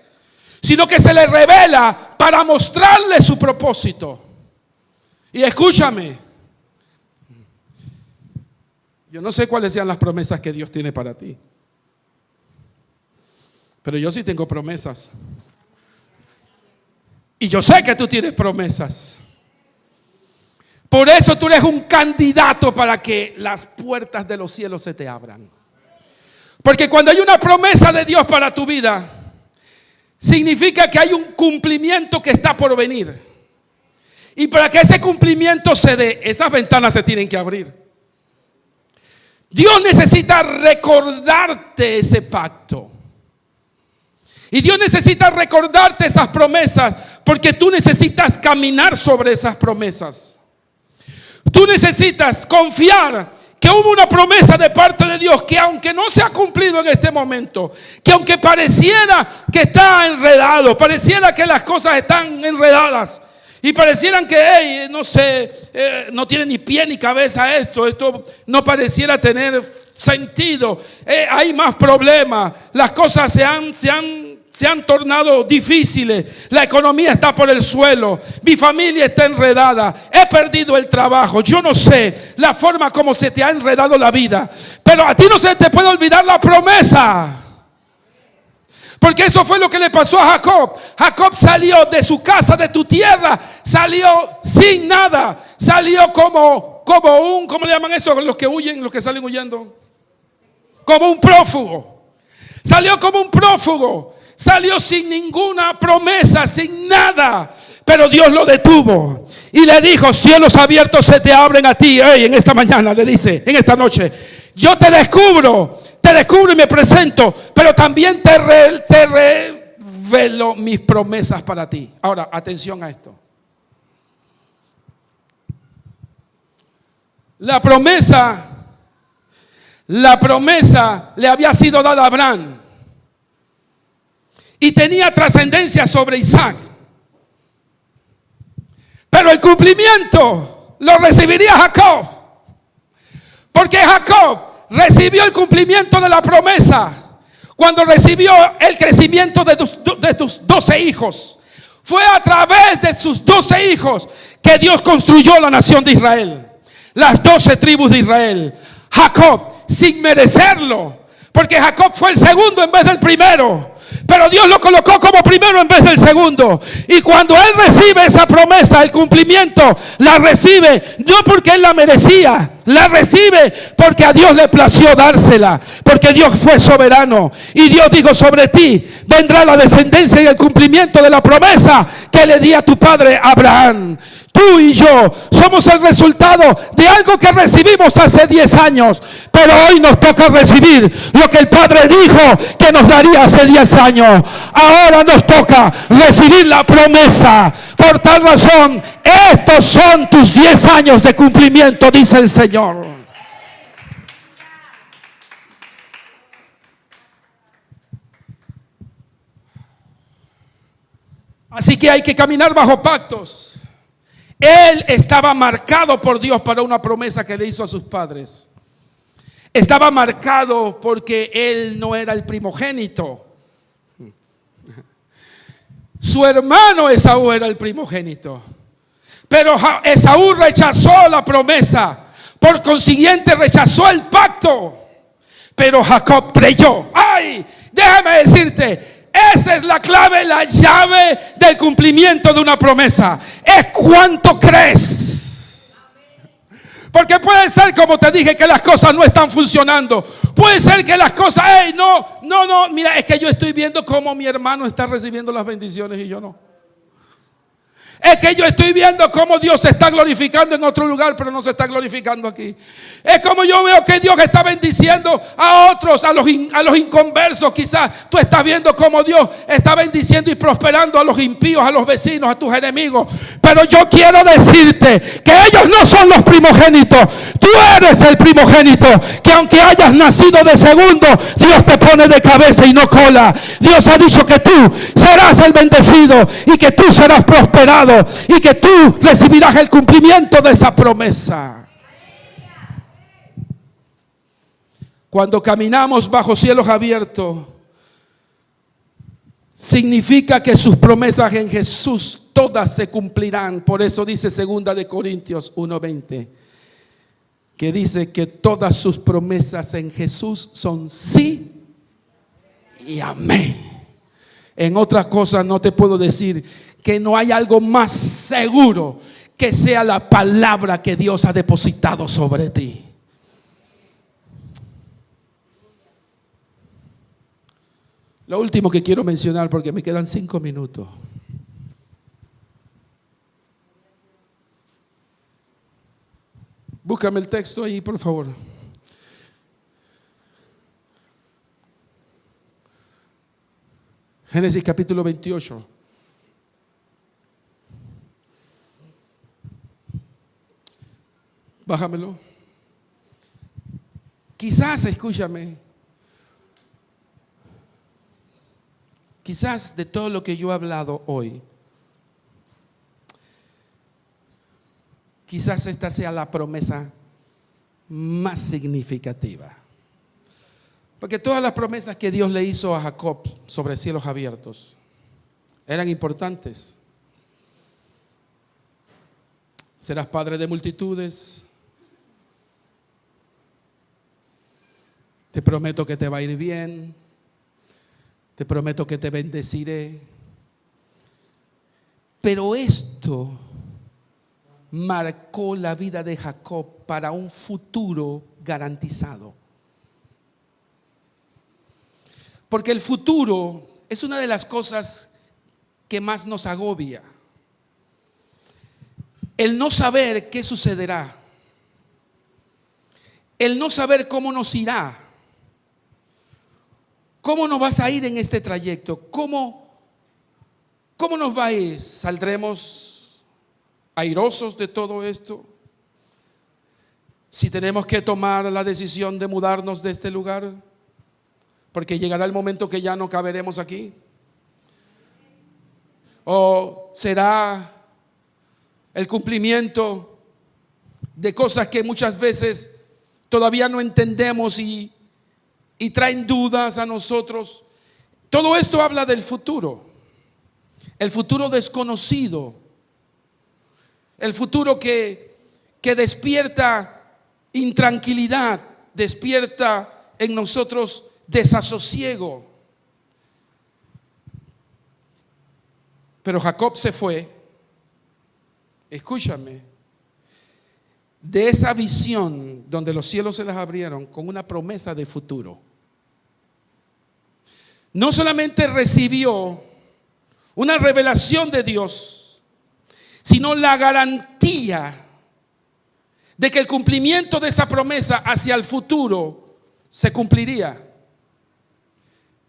sino que se le revela para mostrarle su propósito. Y escúchame, yo no sé cuáles sean las promesas que Dios tiene para ti, pero yo sí tengo promesas. Y yo sé que tú tienes promesas. Por eso tú eres un candidato para que las puertas de los cielos se te abran. Porque cuando hay una promesa de Dios para tu vida, significa que hay un cumplimiento que está por venir. Y para que ese cumplimiento se dé, esas ventanas se tienen que abrir. Dios necesita recordarte ese pacto. Y Dios necesita recordarte esas promesas, porque tú necesitas caminar sobre esas promesas. Tú necesitas confiar que hubo una promesa de parte de Dios que aunque no se ha cumplido en este momento, que aunque pareciera que está enredado, pareciera que las cosas están enredadas y parecieran que, no sé, no tiene ni pie ni cabeza esto no pareciera tener sentido, hay más problemas, las cosas se han tornado difíciles, la economía está por el suelo, mi familia está enredada, he perdido el trabajo, yo no sé la forma como se te ha enredado la vida, pero a ti no se te puede olvidar la promesa. Porque eso fue lo que le pasó a Jacob. Jacob salió de su casa, de tu tierra, salió sin nada, salió como un, ¿cómo le llaman eso? Los que huyen, los que salen huyendo. Como un prófugo. Salió como un prófugo. Salió sin ninguna promesa, sin nada. Pero Dios lo detuvo y le dijo: cielos abiertos se te abren a ti. En esta mañana le dice, en esta noche, yo te descubro y me presento, pero también te revelo mis promesas para ti. Ahora, atención a esto. La promesa le había sido dada a Abraham y tenía trascendencia sobre Isaac. Pero el cumplimiento lo recibiría Jacob. Porque Jacob recibió el cumplimiento de la promesa cuando recibió el crecimiento de tus 12 hijos. Fue a través de sus 12 hijos que Dios construyó la nación de Israel. Las 12 tribus de Israel. Jacob, sin merecerlo, porque Jacob fue el segundo en vez del primero, pero Dios lo colocó como primero en vez del segundo. Y cuando él recibe esa promesa, el cumplimiento, la recibe no porque él la merecía, la recibe porque a Dios le plació dársela, porque Dios fue soberano. Y Dios dijo: sobre ti vendrá la descendencia y el cumplimiento de la promesa que le di a tu padre Abraham. Tú y yo somos el resultado de algo que recibimos hace 10 años, pero hoy nos toca recibir lo que el Padre dijo que nos daría hace 10 años. Ahora nos toca recibir la promesa. Por tal razón, estos son tus 10 años de cumplimiento, dice el Señor. Así que hay que caminar bajo pactos. Él estaba marcado por Dios para una promesa que le hizo a sus padres. Estaba marcado porque él no era el primogénito. Su hermano Esaú era el primogénito. Pero Esaú rechazó la promesa. Por consiguiente rechazó el pacto. Pero Jacob creyó. ¡Ay! Déjame decirte, esa es la clave, la llave del cumplimiento de una promesa. Es cuánto crees. Porque puede ser, como te dije, que las cosas no están funcionando. Puede ser que las cosas, no, mira, es que yo estoy viendo cómo mi hermano está recibiendo las bendiciones y yo no. Es que yo estoy viendo cómo Dios se está glorificando en otro lugar, pero no se está glorificando aquí. Es como yo veo que Dios está bendiciendo a otros, a los inconversos. Quizás tú estás viendo cómo Dios está bendiciendo y prosperando a los impíos, a los vecinos, a tus enemigos. Pero yo quiero decirte que ellos no son los primogénitos. Tú eres el primogénito, que aunque hayas nacido de segundo, Dios te pone de cabeza y no cola. Dios ha dicho que tú serás el bendecido y que tú serás prosperado y que tú recibirás el cumplimiento de esa promesa. Cuando caminamos bajo cielos abiertos, significa que sus promesas en Jesús todas se cumplirán. Por eso dice 2 de Corintios 1:20, que dice que todas sus promesas en Jesús son sí y amén. En otras cosas no te puedo decir que no hay algo más seguro que sea la palabra que Dios ha depositado sobre ti. Lo último que quiero mencionar, porque me quedan 5 minutos. Búscame el texto ahí, por favor. Génesis capítulo 28. Bájamelo. Quizás, escúchame, quizás de todo lo que yo he hablado hoy, quizás esta sea la promesa más significativa. Porque todas las promesas que Dios le hizo a Jacob sobre cielos abiertos eran importantes. Serás padre de multitudes. Te prometo que te va a ir bien. Te prometo que te bendeciré. Pero esto marcó la vida de Jacob para un futuro garantizado. Porque el futuro es una de las cosas que más nos agobia. El no saber qué sucederá. El no saber cómo nos irá. ¿Cómo nos vas a ir en este trayecto? ¿Cómo nos va a ir? ¿Saldremos airosos de todo esto? Si tenemos que tomar la decisión de mudarnos de este lugar, porque llegará el momento que ya no caberemos aquí. ¿O será el cumplimiento de cosas que muchas veces todavía no entendemos y traen dudas a nosotros? Todo esto habla del futuro, el futuro desconocido, el futuro que despierta intranquilidad, despierta en nosotros desasosiego. Pero Jacob se fue, escúchame, de esa visión donde los cielos se les abrieron con una promesa de futuro. No solamente recibió una revelación de Dios, sino la garantía de que el cumplimiento de esa promesa hacia el futuro se cumpliría.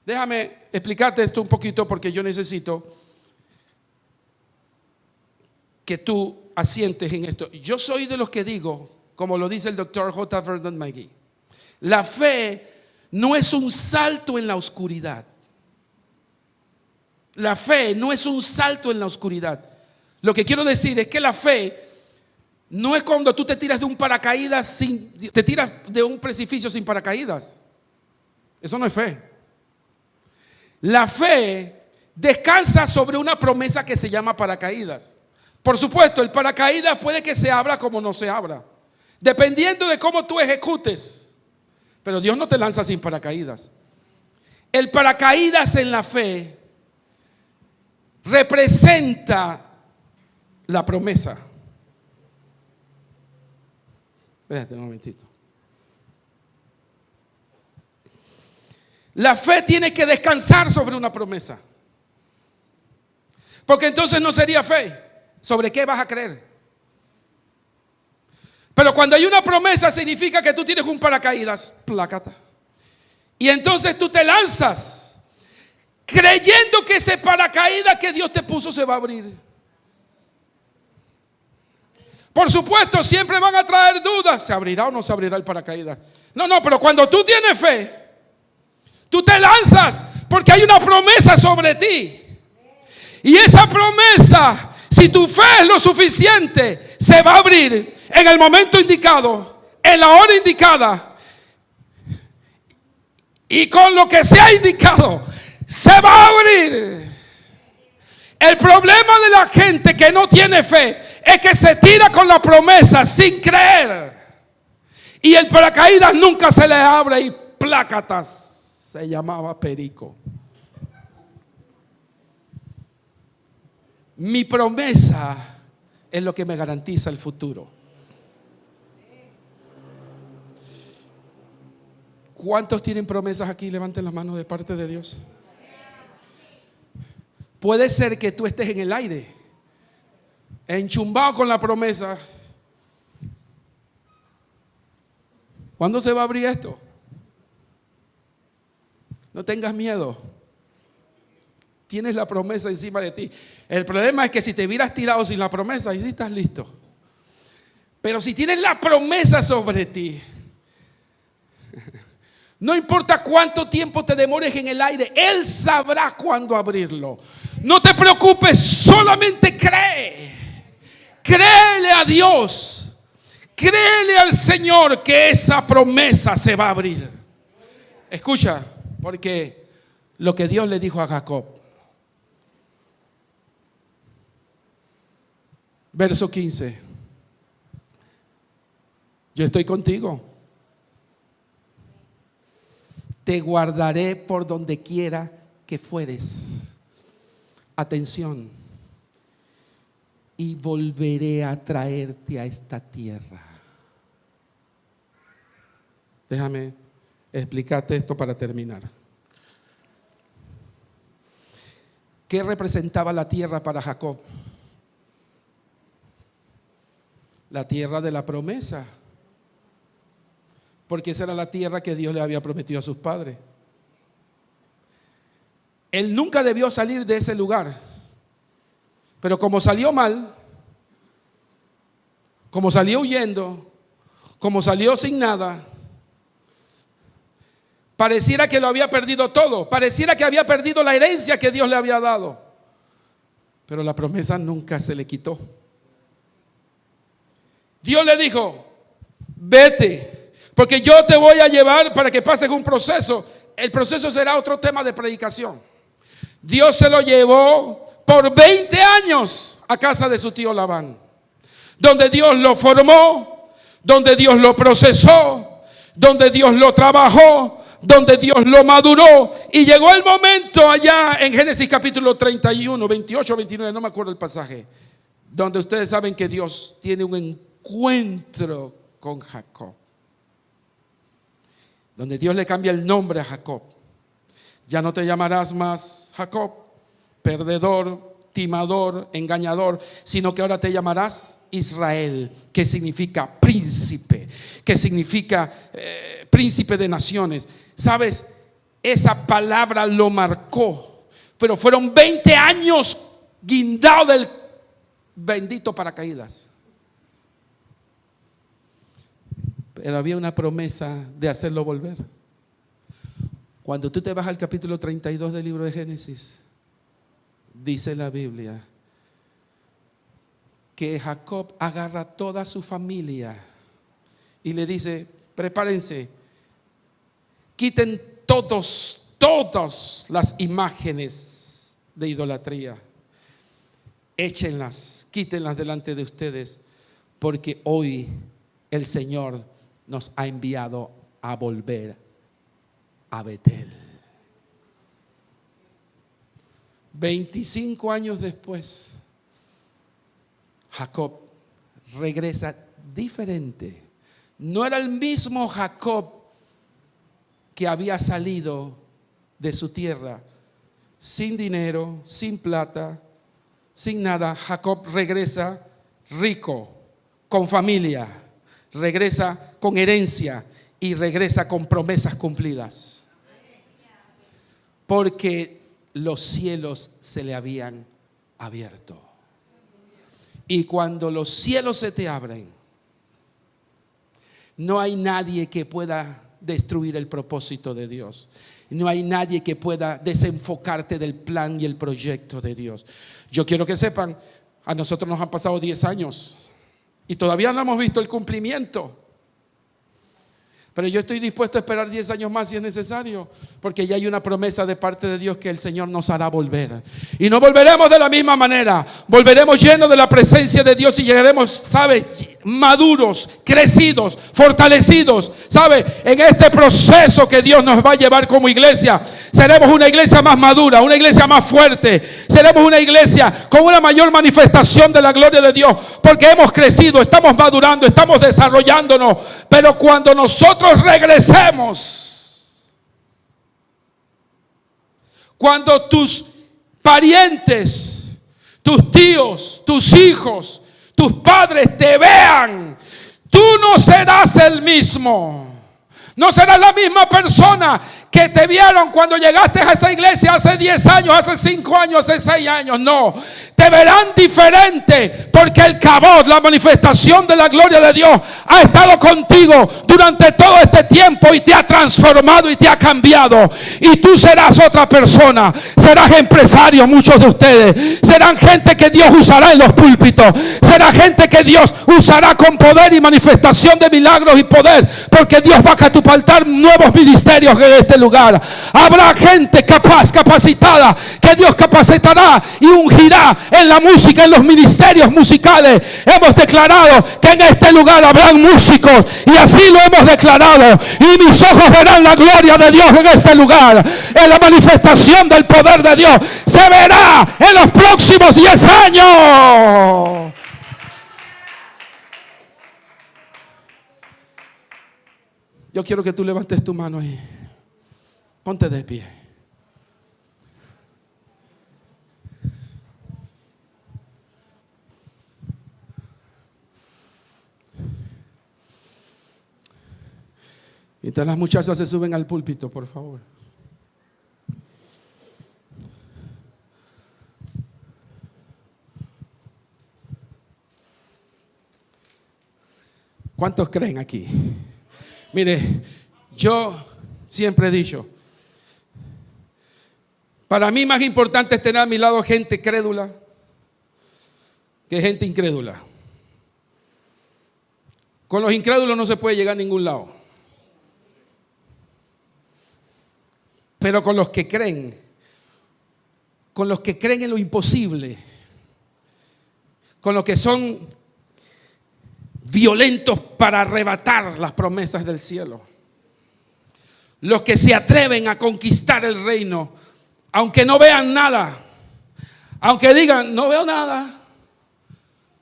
Déjame explicarte esto un poquito, porque yo necesito que tú asientes en esto. Yo soy de los que digo, como lo dice el doctor J. Vernon McGee, la fe no es un salto en la oscuridad. La fe no es un salto en la oscuridad. Lo que quiero decir es que la fe no es cuando tú te tiras de un paracaídas te tiras de un precipicio sin paracaídas. Eso no es fe. La fe descansa sobre una promesa que se llama paracaídas. Por supuesto, el paracaídas puede que se abra como no se abra, dependiendo de cómo tú ejecutes. Pero Dios no te lanza sin paracaídas. El paracaídas en la fe representa la promesa. Espérate un momentito. La fe tiene que descansar sobre una promesa, porque entonces no sería fe. ¿Sobre qué vas a creer? Pero cuando hay una promesa, significa que tú tienes un paracaídas, placata, y entonces tú te lanzas creyendo que ese paracaídas que Dios te puso se va a abrir. Por supuesto, siempre van a traer dudas. ¿Se abrirá o no se abrirá el paracaídas? No, pero cuando tú tienes fe, tú te lanzas porque hay una promesa sobre ti. Y esa promesa, si tu fe es lo suficiente, se va a abrir en el momento indicado, en la hora indicada. Y con lo que se ha indicado, se va a abrir. El problema de la gente que no tiene fe es que se tira con la promesa sin creer. Y el paracaídas nunca se le abre y plácatas. Se llamaba perico. Mi promesa es lo que me garantiza el futuro. ¿Cuántos tienen promesas aquí? Levanten las manos de parte de Dios. Puede ser que tú estés en el aire, enchumbado con la promesa. ¿Cuándo se va a abrir esto? No tengas miedo. Tienes la promesa encima de ti. El problema es que si te hubieras tirado sin la promesa, ahí sí estás listo. Pero si tienes la promesa sobre ti, no importa cuánto tiempo te demores en el aire, Él sabrá cuándo abrirlo. No te preocupes, solamente cree. Créele a Dios. Créele al Señor que esa promesa se va a abrir. Escucha, porque lo que Dios le dijo a Jacob. Verso 15. Yo estoy contigo. Te guardaré por donde quiera que fueres. Atención. Y volveré a traerte a esta tierra. Déjame explicarte esto para terminar. ¿Qué representaba la tierra para Jacob? La tierra de la promesa. Porque esa era la tierra que Dios le había prometido a sus padres. Él nunca debió salir de ese lugar. Pero como salió mal, como salió huyendo, como salió sin nada, pareciera que lo había perdido todo. Pareciera que había perdido la herencia que Dios le había dado. Pero la promesa nunca se le quitó. Dios le dijo: vete, porque yo te voy a llevar para que pases un proceso. El proceso será otro tema de predicación. Dios se lo llevó por 20 años a casa de su tío Labán, donde Dios lo formó, donde Dios lo procesó, donde Dios lo trabajó, donde Dios lo maduró. Y llegó el momento allá en Génesis capítulo 31, 28, 29, no me acuerdo el pasaje, donde ustedes saben que Dios tiene un encuentro con Jacob, donde Dios le cambia el nombre a Jacob. Ya no te llamarás más Jacob, perdedor, timador, engañador, sino que ahora te llamarás Israel, que significa príncipe, que significa príncipe de naciones. ¿Sabes? Esa palabra lo marcó, pero fueron 20 años guindado del bendito paracaídas. Pero había una promesa de hacerlo volver. Cuando tú te vas al capítulo 32 del libro de Génesis, dice la Biblia que Jacob agarra a toda su familia y le dice: prepárense, quiten todas las imágenes de idolatría, échenlas, quítenlas delante de ustedes, porque hoy el Señor nos ha enviado a volver a Betel. 25 años después, Jacob regresa diferente. No era el mismo Jacob que había salido de su tierra sin dinero, sin plata, sin nada. Jacob regresa rico, con familia, regresa con herencia y regresa con promesas cumplidas. Porque los cielos se le habían abierto. Y cuando los cielos se te abren, no hay nadie que pueda destruir el propósito de Dios. No hay nadie que pueda desenfocarte del plan y el proyecto de Dios. Yo quiero que sepan, a nosotros nos han pasado 10 años y todavía no hemos visto el cumplimiento. Pero yo estoy dispuesto a esperar 10 años más si es necesario, porque ya hay una promesa de parte de Dios que el Señor nos hará volver. Y no volveremos de la misma manera, volveremos llenos de la presencia de Dios y llegaremos, ¿sabes?, maduros, crecidos, fortalecidos, ¿sabes? En este proceso que Dios nos va a llevar como iglesia, seremos una iglesia más madura, una iglesia más fuerte, seremos una iglesia con una mayor manifestación de la gloria de Dios, porque hemos crecido, estamos madurando, estamos desarrollándonos. Pero cuando nosotros regresemos, cuando tus parientes, tus tíos, tus hijos, tus padres te vean, tú no serás el mismo. No serás la misma persona que te vieron cuando llegaste a esa iglesia hace 10 años, hace 5 años, hace 6 años. No, te verán diferente porque el Kabod, la manifestación de la gloria de Dios, ha estado contigo durante todo este tiempo y te ha transformado y te ha cambiado. Y tú serás otra persona, serás empresario, muchos de ustedes. Serán gente que Dios usará en los púlpitos. Será gente que Dios usará con poder y manifestación de milagros y poder, porque Dios va a catapultar nuevos ministerios en este lugar. Habrá gente capaz, capacitada, que Dios capacitará y ungirá en la música, en los ministerios musicales. Hemos declarado que en este lugar habrán músicos y así lo hemos declarado. Y mis ojos verán la gloria de Dios en este lugar. En la manifestación del poder de Dios se verá en los próximos 10 años. Yo quiero que tú levantes tu mano ahí. Ponte de pie. Mientras las muchachas se suben al púlpito, por favor. ¿Cuántos creen aquí? Mire, yo siempre he dicho, para mí más importante es tener a mi lado gente crédula que gente incrédula. Con los incrédulos no se puede llegar a ningún lado. Pero con los que creen en lo imposible, con los que son violentos para arrebatar las promesas del cielo, los que se atreven a conquistar el reino, aunque no vean nada, aunque digan, no veo nada,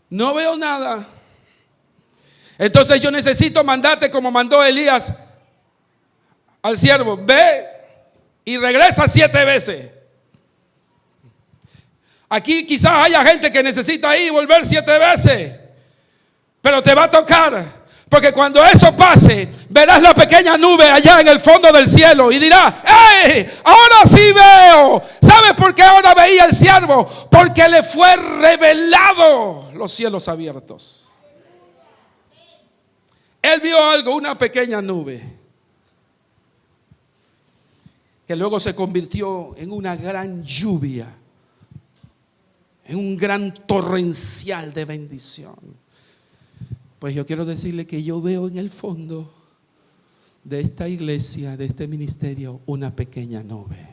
no veo nada. Entonces yo necesito mandarte como mandó Elías al siervo, ve y regresa 7 veces. Aquí quizás haya gente que necesita ir y volver 7 veces, pero te va a tocar, porque cuando eso pase, verás la pequeña nube allá en el fondo del cielo y dirás, ¡hey! Ahora sí veo. ¿Sabes por qué ahora veía el siervo? Porque le fue revelado los cielos abiertos. Él vio algo, una pequeña nube, que luego se convirtió en una gran lluvia, en un gran torrencial de bendición. Pues yo quiero decirle que yo veo en el fondo de esta iglesia, de este ministerio, una pequeña nube.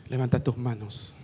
Levanta tus manos.